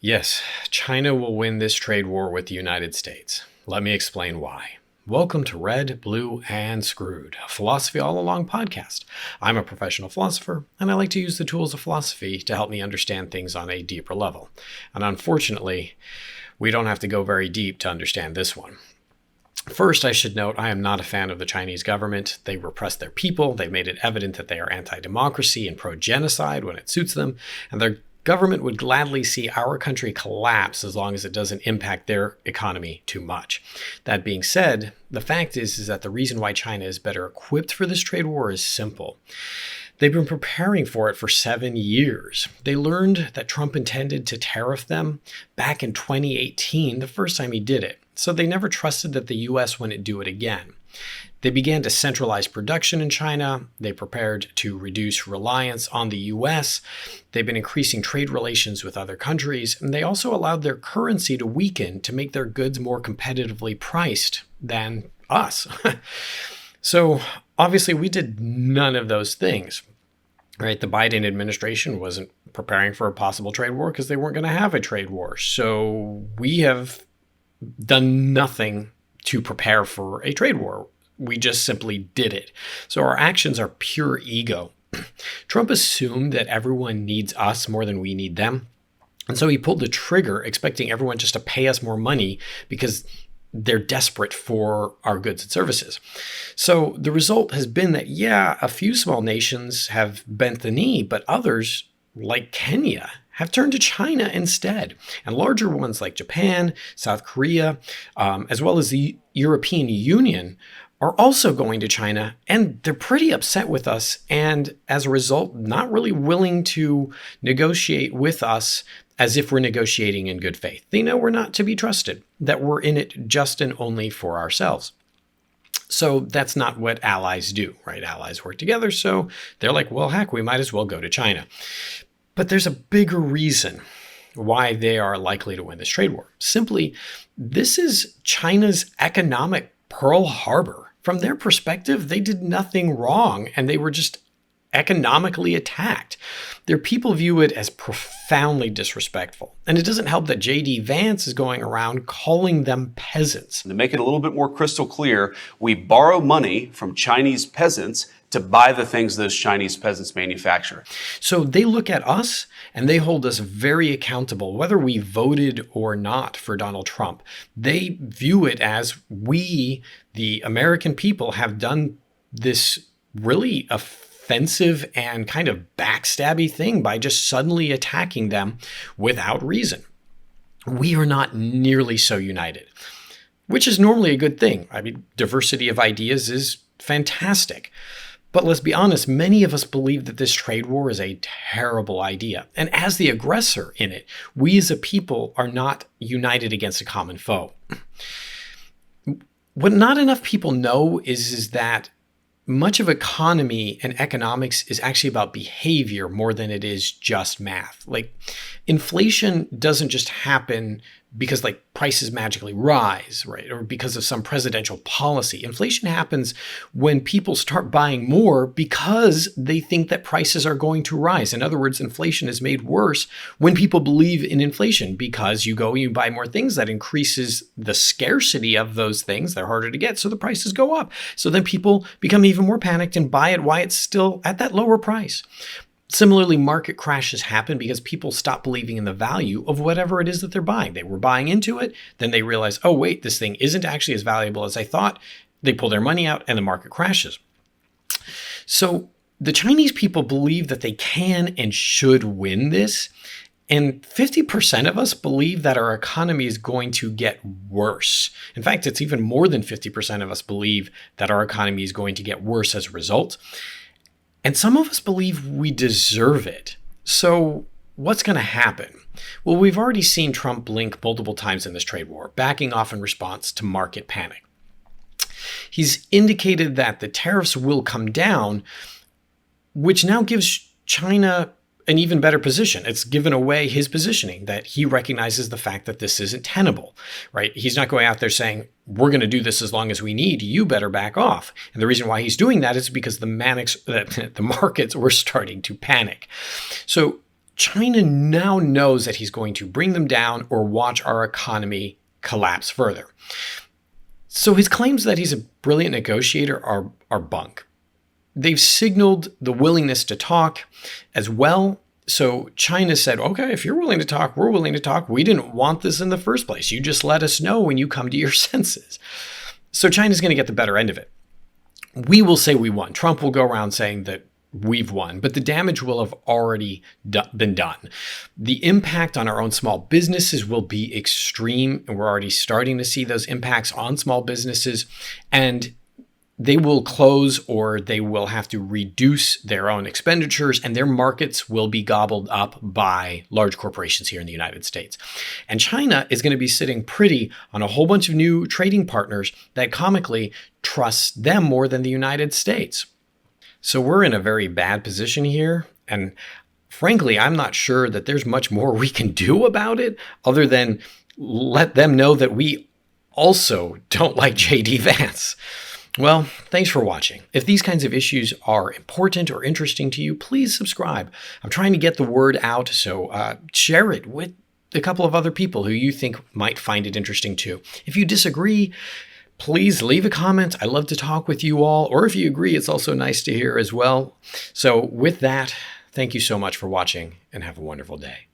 Yes, China will win this trade war with the United States. Let me explain why. Welcome to Red, Blue, and Screwed, a Philosophy All Along podcast. I'm a professional philosopher, and I like to use the tools of philosophy to help me understand things on a deeper level. And unfortunately, we don't have to go very deep to understand this one. First, I should note I am not a fan of the Chinese government. They repress their people. They've made it evident that they are anti-democracy and pro-genocide when it suits them, and their government would gladly see our country collapse as long as it doesn't impact their economy too much. That being said, the fact is that the reason why China is better equipped for this trade war is simple. They've been preparing for it for 7 years. They learned that Trump intended to tariff them back in 2018, the first time he did it. So they never trusted that the US wouldn't do it again. They began to centralize production in China. They prepared to reduce reliance on the US. They've been increasing trade relations with other countries, and they also allowed their currency to weaken to make their goods more competitively priced than us. So obviously we did none of those things. Right? The Biden administration wasn't preparing for a possible trade war because they weren't going to have a trade war. So we have done nothing to prepare for a trade war. We just simply did it. So our actions are pure ego. Trump assumed that everyone needs us more than we need them. And so he pulled the trigger, expecting everyone just to pay us more money because they're desperate for our goods and services. So the result has been that, yeah, a few small nations have bent the knee, but others, like Kenya, have turned to China instead. And larger ones like Japan, South Korea, as well as the European Union are also going to China, and they're pretty upset with us, and as a result, not really willing to negotiate with us as if we're negotiating in good faith. They know we're not to be trusted, that we're in it just and only for ourselves. So that's not what allies do, right? Allies work together, so they're like, well, heck, we might as well go to China. But there's a bigger reason why they are likely to win this trade war. Simply, this is China's economic Pearl Harbor. From their perspective, they did nothing wrong, and they were just economically attacked. Their people view it as profoundly disrespectful. And it doesn't help that J.D. Vance is going around calling them peasants. To make it a little bit more crystal clear, we borrow money from Chinese peasants to buy the things those Chinese peasants manufacture. So they look at us and they hold us very accountable, whether we voted or not for Donald Trump. They view it as we, the American people, have done this really offensive and kind of backstabby thing by just suddenly attacking them without reason. We are not nearly so united, which is normally a good thing. I mean, diversity of ideas is fantastic. But let's be honest, many of us believe that this trade war is a terrible idea. And as the aggressor in it, we as a people are not united against a common foe. What not enough people know is that much of economy and economics is actually about behavior more than it is just math. Like, inflation doesn't just happen because prices magically rise, right? Or because of some presidential policy. Inflation happens when people start buying more because they think that prices are going to rise. In other words, inflation is made worse when people believe in inflation because you buy more things. That increases the scarcity of those things. They're harder to get, so the prices go up. So then people become even more panicked and buy it while it's still at that lower price. Similarly, market crashes happen because people stop believing in the value of whatever it is that they're buying. They were buying into it, then they realize, oh, wait, this thing isn't actually as valuable as I thought. They pull their money out and the market crashes. So the Chinese people believe that they can and should win this. And 50% of us believe that our economy is going to get worse. In fact, it's even more than 50% of us believe that our economy is going to get worse as a result. And some of us believe we deserve it. So what's going to happen? Well, we've already seen Trump blink multiple times in this trade war, backing off in response to market panic. He's indicated that the tariffs will come down, which now gives China an even better position. It's given away his positioning that he recognizes the fact that this isn't tenable, right? He's not going out there saying, we're going to do this as long as we need, you better back off. And the reason why he's doing that is because the markets were starting to panic. So China now knows that he's going to bring them down or watch our economy collapse further. So his claims that he's a brilliant negotiator are bunk. They've signaled the willingness to talk as well. So China said, okay, if you're willing to talk, we're willing to talk. We didn't want this in the first place. You just let us know when you come to your senses. So China's going to get the better end of it. We will say we won. Trump will go around saying that we've won, but the damage will have already been done. The impact on our own small businesses will be extreme, and we're already starting to see those impacts on small businesses, and they will close or they will have to reduce their own expenditures, and their markets will be gobbled up by large corporations here in the United States. And China is going to be sitting pretty on a whole bunch of new trading partners that comically trust them more than the United States. So we're in a very bad position here. And frankly, I'm not sure that there's much more we can do about it other than let them know that we also don't like J.D. Vance. Well, thanks for watching. If these kinds of issues are important or interesting to you, please subscribe. I'm trying to get the word out, so share it with a couple of other people who you think might find it interesting too. If you disagree, please leave a comment. I love to talk with you all. Or if you agree, it's also nice to hear as well. So with that, thank you so much for watching and have a wonderful day.